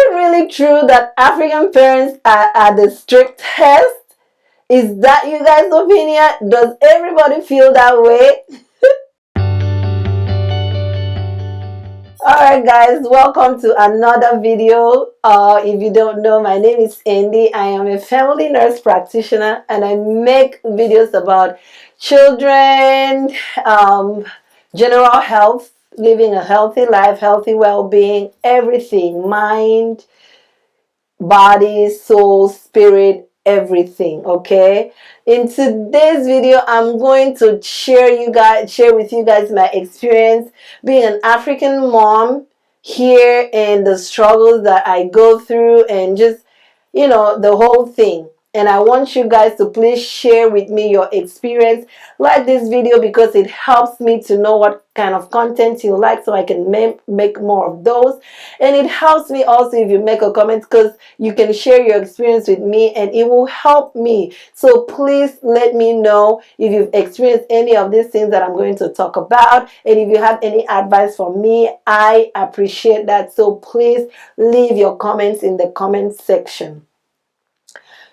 it really true that African parents are the strictest? Is that you guys' opinion? Does everybody feel that way? Alright guys, welcome to another video. If you don't know, my name is Andy. I am a family nurse practitioner and I make videos about children, general health, living a healthy life, healthy well-being, everything, mind, body, soul, spirit, everything. Okay, in today's video I'm going to share with you guys my experience being an African mom here and the struggles that I go through and just, you know, the whole thing. And I want you guys to please share with me your experience. Like this video because it helps me to know what kind of content you like so I can make more of those. And it helps me also if you make a comment because you can share your experience with me and it will help me. So please let me know if you've experienced any of these things that I'm going to talk about. And if you have any advice for me, I appreciate that. So please leave your comments in the comment section.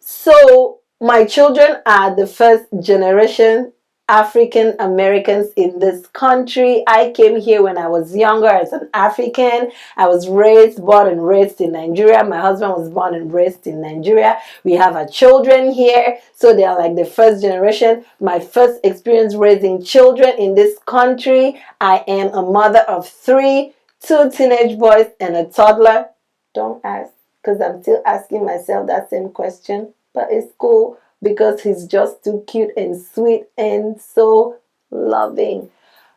So my children are the first generation African Americans in this country. I came here when I was younger as an African. I was born and raised in Nigeria. My husband was born and raised in Nigeria. We have our children here, so they are like the first generation. My first experience raising children in this country. I am a mother of 3, 2 teenage boys and a toddler. Don't ask, because I'm still asking myself that same question. But it's cool because he's just too cute and sweet and so loving.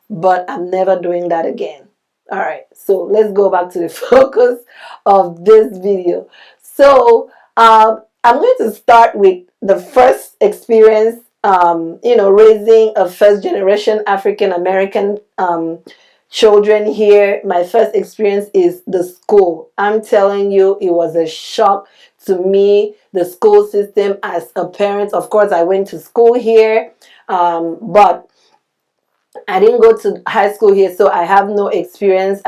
But I'm never doing that again. All right, so let's go back to the focus of this video. So I'm going to start with the first experience, you know, raising a first generation African American children here. My first experience is the school. I'm telling you, it was a shock to me, the school system as a parent. Of course, I went to school here, but I didn't go to high school here, so I have no experience.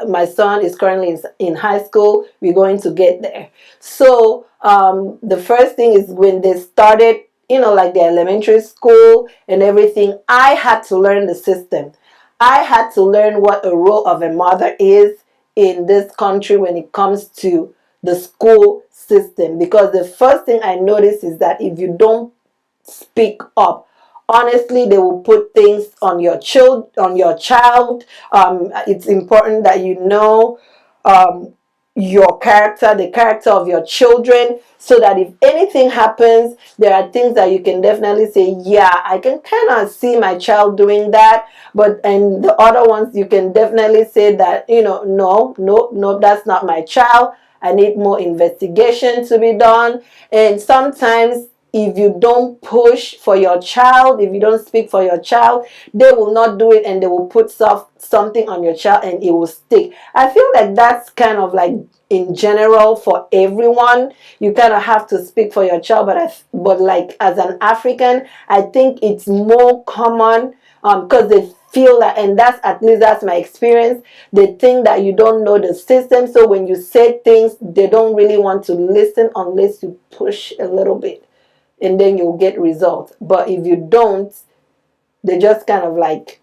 My son is currently in high school. We're going to get there. So the first thing is when they started, you know, like the elementary school and everything, I had to learn the system. I had to learn what a role of a mother is in this country when it comes to the school system, because the first thing I noticed is that if you don't speak up, honestly, they will put things on your child. It's important that you know your character, the character of your children, so that if anything happens, there are things that you can definitely say, yeah, I can kind of see my child doing that. But and the other ones, you can definitely say that, you know, no, that's not my child. I need more investigation to be done. And sometimes if you don't push for your child, if you don't speak for your child, they will not do it and they will put something on your child and it will stick. I feel like that's kind of like in general for everyone. You kind of have to speak for your child, but like as an African, I think it's more common because they feel that, and at least that's my experience, they think that you don't know the system. So when you say things, they don't really want to listen unless you push a little bit. And then you'll get results. But if you don't, they just kind of like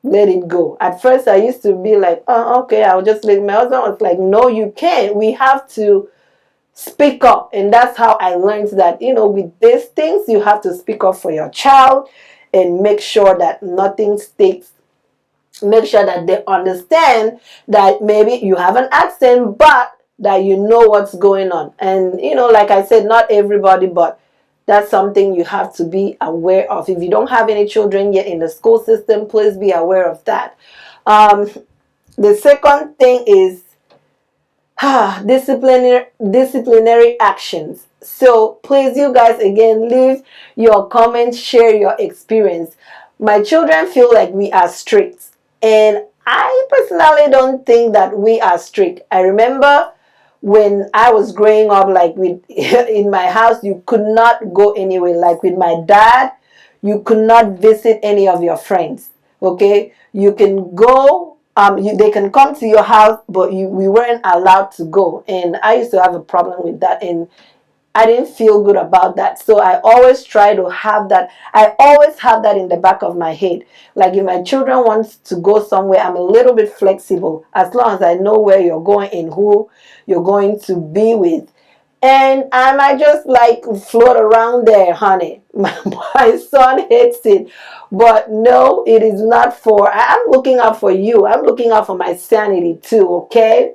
let it go. At first I used to be like, oh, okay, I'll just let my husband was like, no, you can't. We have to speak up. And that's how I learned that, you know, with these things, you have to speak up for your child and make sure that nothing sticks. Make sure that they understand that maybe you have an accent, but that you know what's going on. And, you know, like I said, not everybody, but that's something you have to be aware of. If you don't have any children yet in the school system, please be aware of that. The second thing is disciplinary actions. So please, you guys, again, leave your comments, share your experience. My children feel like we are strict, and I personally don't think that we are strict. I remember when I was growing up, like in my house, you could not go anywhere. Like with my dad, you could not visit any of your friends. Okay, you can go they can come to your house, but we weren't allowed to go. And I used to have a problem with that, and I didn't feel good about that. So I always try to have that. I always have that in the back of my head. Like if my children want to go somewhere, I'm a little bit flexible as long as I know where you're going and who you're going to be with. And I might just like float around there, honey. My son hates it. But no, it is not for, I'm looking out for you. I'm looking out for my sanity too, okay?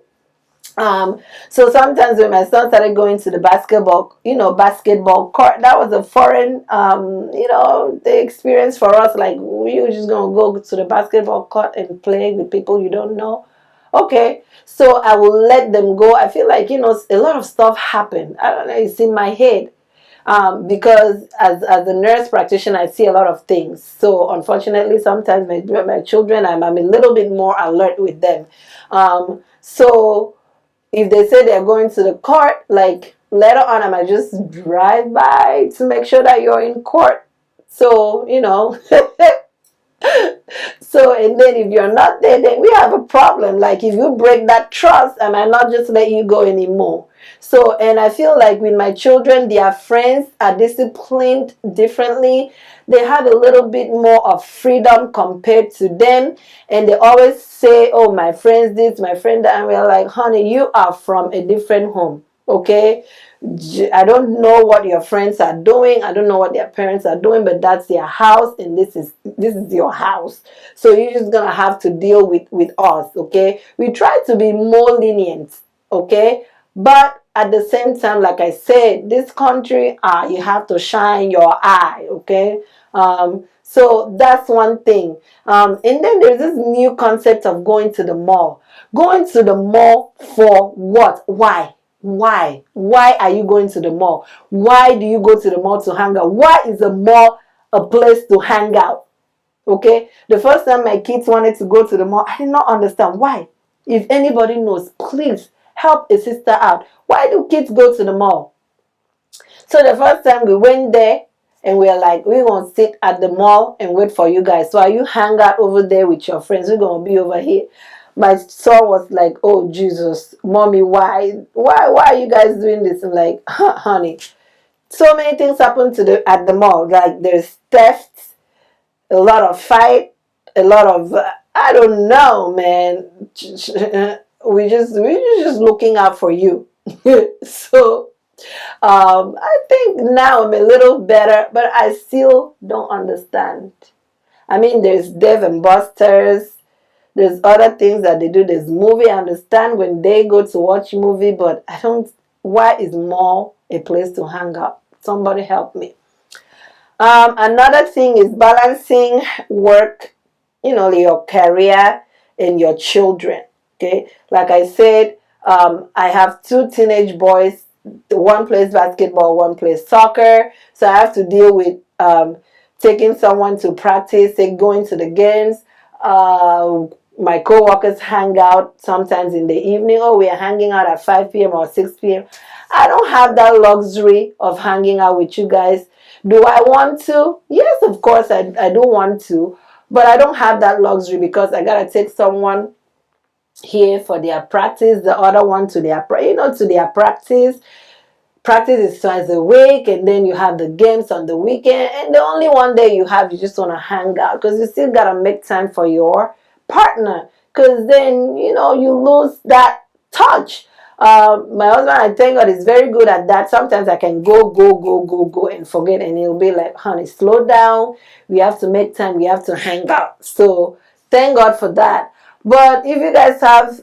So sometimes when my son started going to the basketball court, that was a foreign, the experience for us. Like, we were just going to go to the basketball court and play with people you don't know. Okay, so I will let them go. I feel like, a lot of stuff happened. I don't know, it's in my head. Because as a nurse practitioner, I see a lot of things. So unfortunately, sometimes my children, I'm a little bit more alert with them. So if they say they're going to the court, like later on, I might just drive by to make sure that you're in court. So, so, and then if you're not there, then we have a problem. Like if you break that trust, I might not just let you go anymore. So, and I feel like with my children, their friends are disciplined differently. They have a little bit more of freedom compared to them. And they always say, oh, my friends this, my friend that. And we're like, honey, you are from a different home. Okay? I don't know what your friends are doing. I don't know what their parents are doing, but that's their house, and this is your house. So you're just gonna have to deal with us, okay? We try to be more lenient, okay? But at the same time, like I said, this country, you have to shine your eye, okay? So that's one thing. And then there's this new concept of going to the mall. Going to the mall for what? Why? Why? Why are you going to the mall? Why do you go to the mall to hang out? Why is the mall a place to hang out? Okay? The first time my kids wanted to go to the mall, I did not understand why. If anybody knows, please help a sister out. Why do kids go to the mall? So the first time we went there, and we're like, we're going to sit at the mall and wait for you guys. So are you hang out over there with your friends? We're going to be over here. My son was like, oh, Jesus, mommy, why are you guys doing this? I'm like, honey, so many things happen at the mall. Like there's thefts, a lot of fight, a lot of, I don't know, man. We're just looking out for you. So, I think now I'm a little better, but I still don't understand. I mean, there's Dave and Buster's. There's other things that they do. There's movie. I understand when they go to watch movie, but I don't. Why is mall a place to hang out? Somebody help me. Another thing is balancing work, your career and your children. Okay, like I said, I have two teenage boys. One plays basketball, one plays soccer. So I have to deal with taking someone to practice, going to the games. My co-workers hang out sometimes in the evening. Oh, we are hanging out at 5 p.m. or 6 p.m. I don't have that luxury of hanging out with you guys. Do I want to? Yes, of course, I do want to. But I don't have that luxury because I got to take someone here for their practice, the other one to their, to their practice. Practice is twice a week, and then you have the games on the weekend, and the only one day you have, you just want to hang out because you still got to make time for your partner, because then you lose that touch. My husband, I thank God, is very good at that. Sometimes I can go and forget, and he'll be like, honey, slow down, we have to make time, we have to hang out. So thank God for that. But if you guys have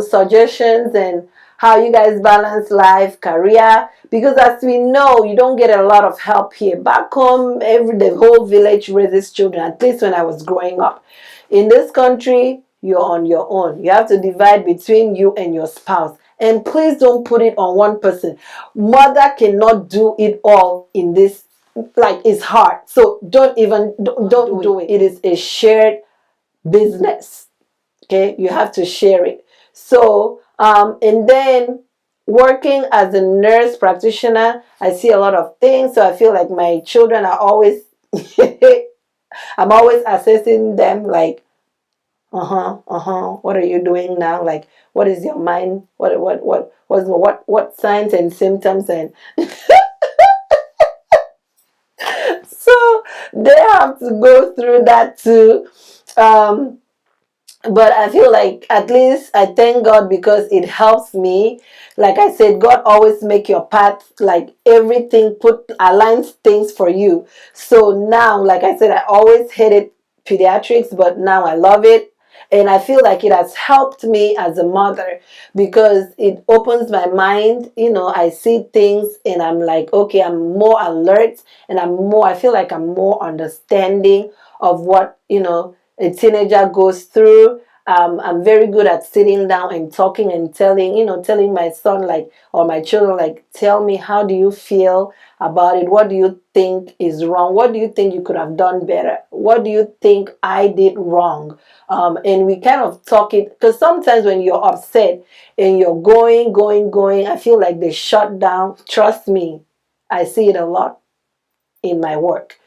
suggestions and how you guys balance life, career, because as we know, you don't get a lot of help here. Back home, the whole village raises children, at least when I was growing up. In this country, you're on your own. You have to divide between you and your spouse. And please don't put it on one person. Mother cannot do it all in this, like it's hard. So don't do it. It is a shared business. Okay, you have to share it. So, and then working as a nurse practitioner, I see a lot of things. So I feel like my children are always, I'm always assessing them like, What are you doing now? Like, what is your mind? What signs and symptoms? And so they have to go through that too. Um, but I feel like at least I thank God because it helps me. Like I said, God always make your path, like everything aligns things for you. So now, like I said, I always hated pediatrics, but now I love it. And I feel like it has helped me as a mother because it opens my mind. I see things and I'm like, okay, I'm more alert and I feel like I'm more understanding of what, a teenager goes through. I'm very good at sitting down and talking and telling my son, like, or my children, like, tell me, how do you feel about it? What do you think is wrong? What do you think you could have done better? What do you think I did wrong? And we kind of talk it, because sometimes when you're upset and you're going, I feel like they shut down. Trust me, I see it a lot in my work.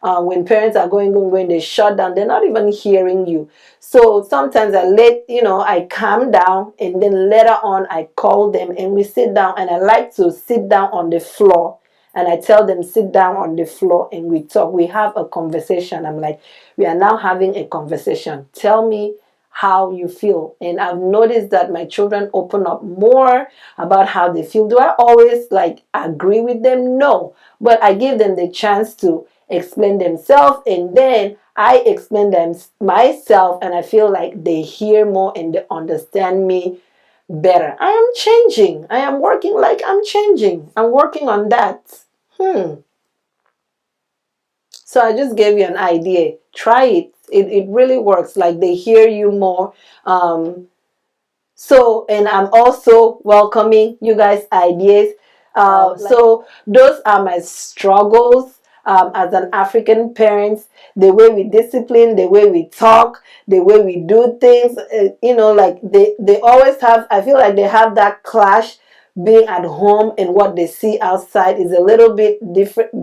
When parents are going, they shut down. They're not even hearing you. So sometimes I calm down, and then later on I call them and we sit down, and I like to sit down on the floor, and I tell them, sit down on the floor and we talk. We have a conversation. I'm like, we are now having a conversation. Tell me how you feel. And I've noticed that my children open up more about how they feel. Do I always like agree with them? No, but I give them the chance to explain themselves, and then I explain them myself, and I feel like they hear more and they understand me better. I am changing. I am working, like I'm changing. I'm working on that. So I just gave you an idea. Try it. It really works. Like, they hear you more. And I'm also welcoming you guys' ideas. So those are my struggles as an African parent. The way we discipline, the way we talk, the way we do things. Like they always have. I feel like they have that clash. Being at home and what they see outside is a little bit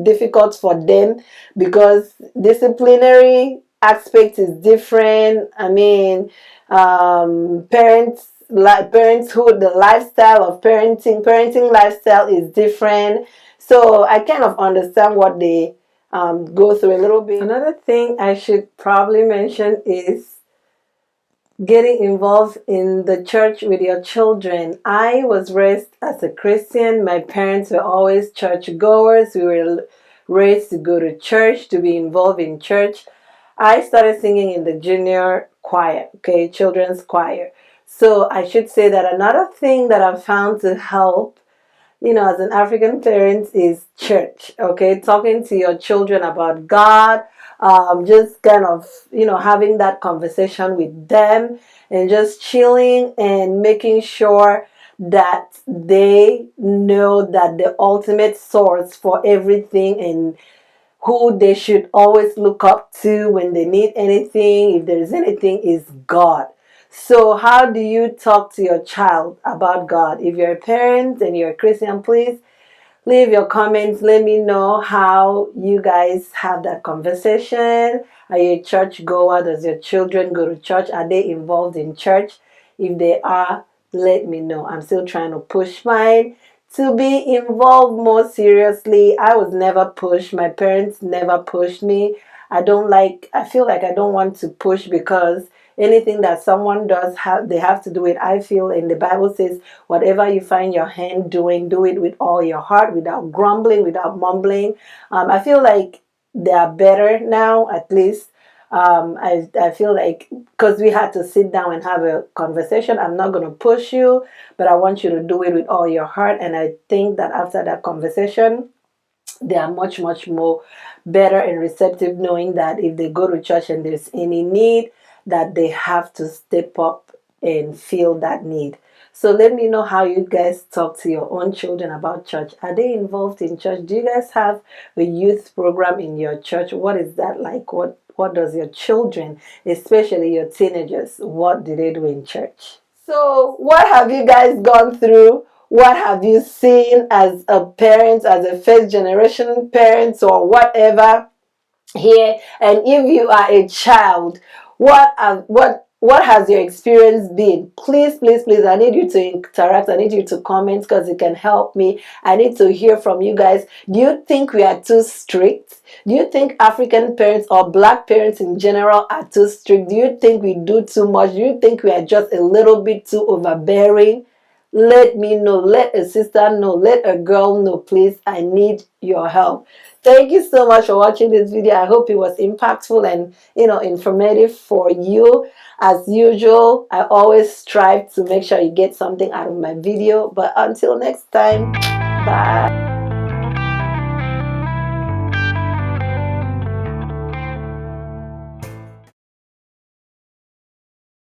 difficult for them, because disciplinary aspect is different. I mean, parenthood, the lifestyle of parenting lifestyle is different. So I kind of understand what they go through a little bit. Another thing I should probably mention is getting involved in the church with your children. I was raised as a Christian. My parents were always church goers. We were raised to go to church, to be involved in church. I started singing in the junior choir, okay, children's choir. So I should say that another thing that I've found to help, as an African parent, is church, okay? Talking to your children about God, just kind of, having that conversation with them and just chilling and making sure that they know that the ultimate source for everything and who they should always look up to when they need anything, if there's anything, is God. So how do you talk to your child about God? If you're a parent and you're a Christian, please leave your comments. Let me know how you guys have that conversation. Are you a church goer? Does your children go to church? Are they involved in church? If they are, let me know. I'm still trying to push mine to be involved more seriously. I was never pushed. My parents never pushed me. I feel like I don't want to push, because anything that someone does, they have to do it. I feel, and the Bible says, whatever you find your hand doing, do it with all your heart, without grumbling, without mumbling. I feel like they are better now, at least. I feel like, because we had to sit down and have a conversation, I'm not going to push you, but I want you to do it with all your heart. And I think that after that conversation, they are much, much more better and receptive, knowing that if they go to church and there's any need, that they have to step up and feel that need. So let me know how you guys talk to your own children about church. Are they involved in church? Do you guys have a youth program in your church? What is that like? What does your children, especially your teenagers, what do they do in church? So what have you guys gone through? What have you seen as a parent, as a first generation parent, or whatever here? And if you are a child, what what has your experience been? Please, please, please, I need you to interact. I need you to comment because it can help me. I need to hear from you guys. Do you think we are too strict? Do you think African parents or black parents in general are too strict? Do you think we do too much? Do you think we are just a little bit too overbearing? Let me know. Let a sister know. Let a girl know, please. I need your help. Thank you so much for watching this video. I hope it was impactful and informative for you. As usual, I always strive to make sure you get something out of my video. But until next time, bye.